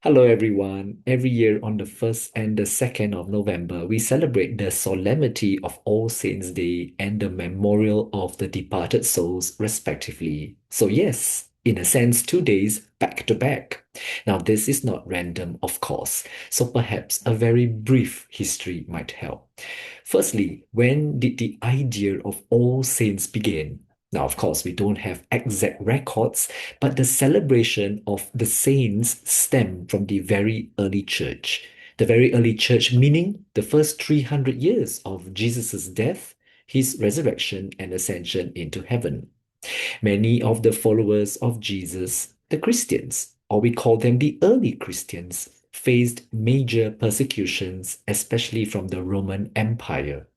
Hello, everyone. Every year on the 1st and the 2nd of November, we celebrate the Solemnity of All Saints' Day and the Memorial of the Departed Souls, respectively. So, yes, in a sense, 2 days back to back. Now, this is not random, of course, so perhaps a very brief history might help. Firstly, when did the idea of All Saints begin? Now, of course, we don't have exact records, but the celebration of the saints stem from the very early church. The very early church, meaning the first 300 years of Jesus' death, his resurrection, and ascension into heaven. Many of the followers of Jesus, the Christians, or we call them the early Christians, faced major persecutions, especially from the Roman Empire.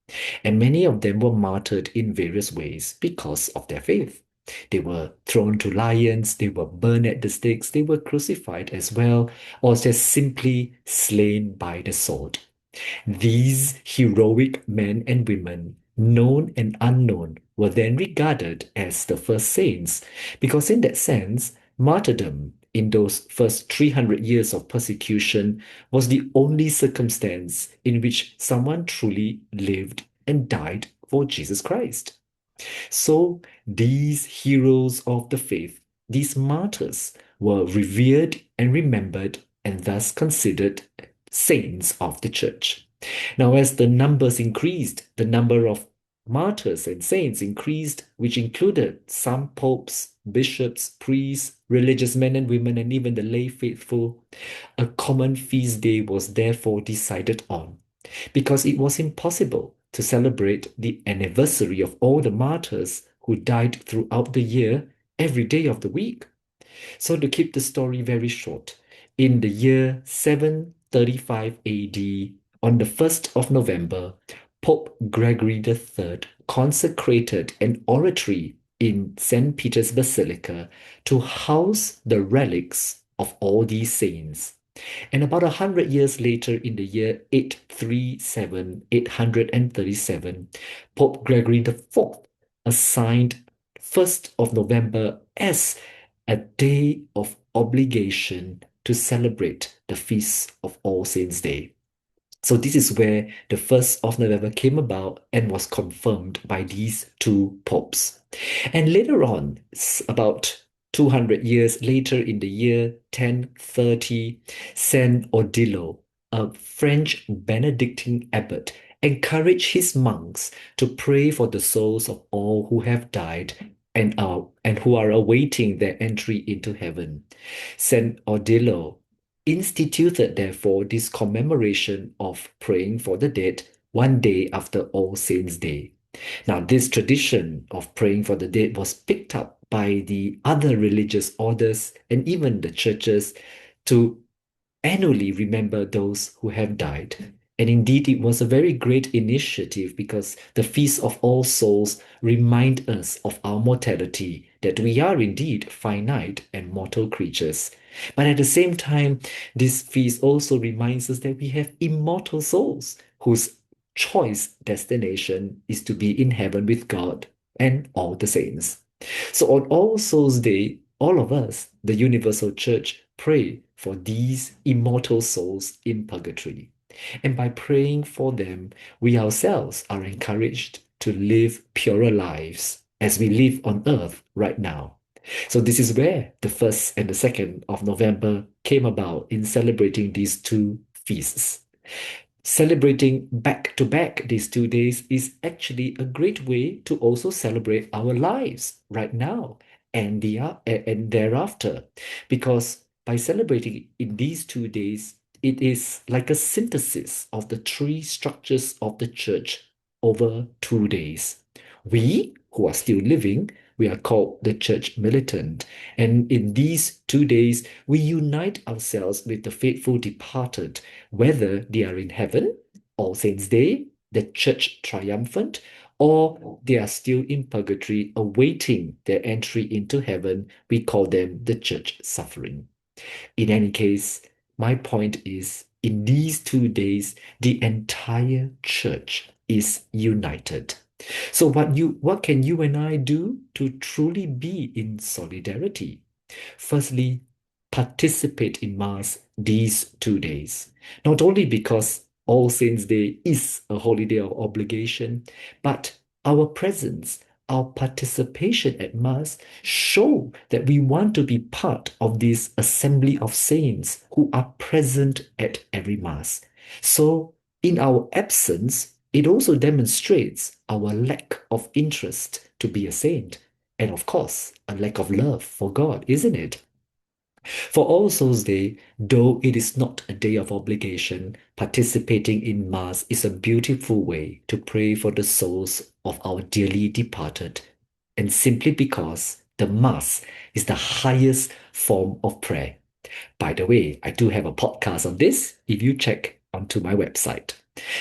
And many of them were martyred in various ways because of their faith. They were thrown to lions, they were burned at the stakes, they were crucified as well, or just simply slain by the sword. These heroic men and women, known and unknown, were then regarded as the first saints, because in that sense, martyrdom in those first 300 years of persecution was the only circumstance in which someone truly lived and died for Jesus Christ. So these heroes of the faith, these martyrs, were revered and remembered and thus considered saints of the church. Now, as the numbers increased, the number of martyrs and saints increased, which included some popes, bishops, priests, religious men and women, and even the lay faithful. A common feast day was therefore decided on because it was impossible to celebrate the anniversary of all the martyrs who died throughout the year every day of the week. So, to keep the story very short, in the year 735 AD, on the 1st of November, Pope Gregory III consecrated an oratory in St. Peter's Basilica to house the relics of all these saints. And about 100 years later, in the year 837, Pope Gregory IV assigned 1st of November as a day of obligation to celebrate the Feast of All Saints' Day. So this is where the 1st of November came about and was confirmed by these two popes. And later on, about 200 years later, in the year 1030, Saint Odilo, a French Benedictine abbot, encouraged his monks to pray for the souls of all who have died and who are awaiting their entry into heaven. Saint Odilo instituted, therefore, this commemoration of praying for the dead one day after All Saints' Day. Now, this tradition of praying for the dead was picked up by the other religious orders and even the churches to annually remember those who have died. And indeed, it was a very great initiative because the Feast of All Souls remind us of our mortality, that we are indeed finite and mortal creatures. But at the same time, this feast also reminds us that we have immortal souls whose choice destination is to be in heaven with God and all the saints. So on All Souls Day, all of us, the Universal Church, pray for these immortal souls in purgatory. And by praying for them, we ourselves are encouraged to live purer lives as we live on earth right now. So this is where the 1st and the 2nd of November came about in celebrating these two feasts. Celebrating back to back these 2 days is actually a great way to also celebrate our lives right now and thereafter, because by celebrating in these 2 days, it is like a synthesis of the three structures of the church over 2 days. We who are still living, we are called the church militant, and in these 2 days, we unite ourselves with the faithful departed, whether they are in heaven, All Saints' Day, the church triumphant, or they are still in purgatory awaiting their entry into heaven. We call them the church suffering. In any case, my point is in these 2 days, the entire church is united. So what can you and I do to truly be in solidarity? Firstly, participate in Mass these 2 days. Not only because All Saints' Day is a holiday of obligation, but our presence, our participation at Mass show that we want to be part of this assembly of saints who are present at every Mass. So, in our absence, it also demonstrates our lack of interest to be a saint. And of course, a lack of love for God, isn't it? For All Souls Day, though it is not a day of obligation, participating in Mass is a beautiful way to pray for the souls of our dearly departed, and simply because the Mass is the highest form of prayer. By the way, I do have a podcast on this if you check onto my website.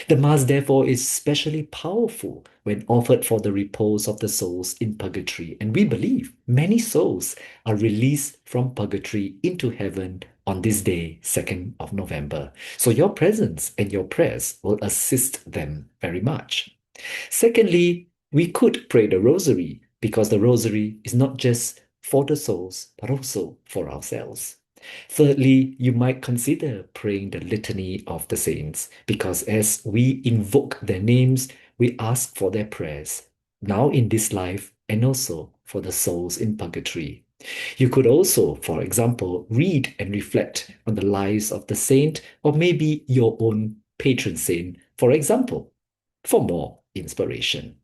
The Mass, therefore, is especially powerful when offered for the repose of the souls in purgatory, and we believe many souls are released from purgatory into heaven on this day, 2nd of November. So your presence and your prayers will assist them very much. Secondly, we could pray the rosary because the rosary is not just for the souls, but also for ourselves. Thirdly, you might consider praying the litany of the saints because as we invoke their names, we ask for their prayers, now in this life and also for the souls in purgatory. You could also, for example, read and reflect on the lives of the saint or maybe your own patron saint, for example, for more inspiration.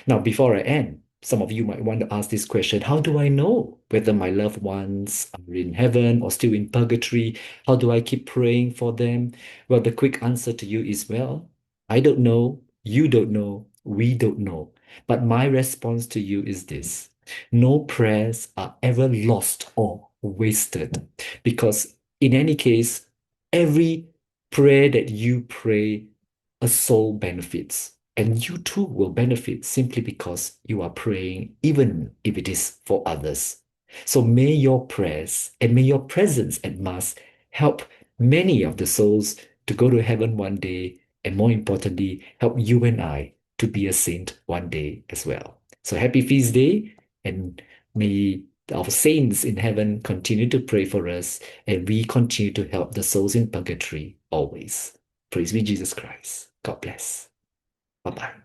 Now, before I end, some of you might want to ask this question: how do I know whether my loved ones are in heaven or still in purgatory? How do I keep praying for them? Well, the quick answer to you is well, I don't know, you don't know, we don't know. But my response to you is this: no prayers are ever lost or wasted, because in any case, every prayer that you pray, a soul benefits. And you too will benefit simply because you are praying, even if it is for others. So may your prayers and may your presence at Mass help many of the souls to go to heaven one day, and more importantly, help you and I to be a saint one day as well. So happy feast day, and may our saints in heaven continue to pray for us, and we continue to help the souls in purgatory always. Praise be Jesus Christ. God bless. Bye bye.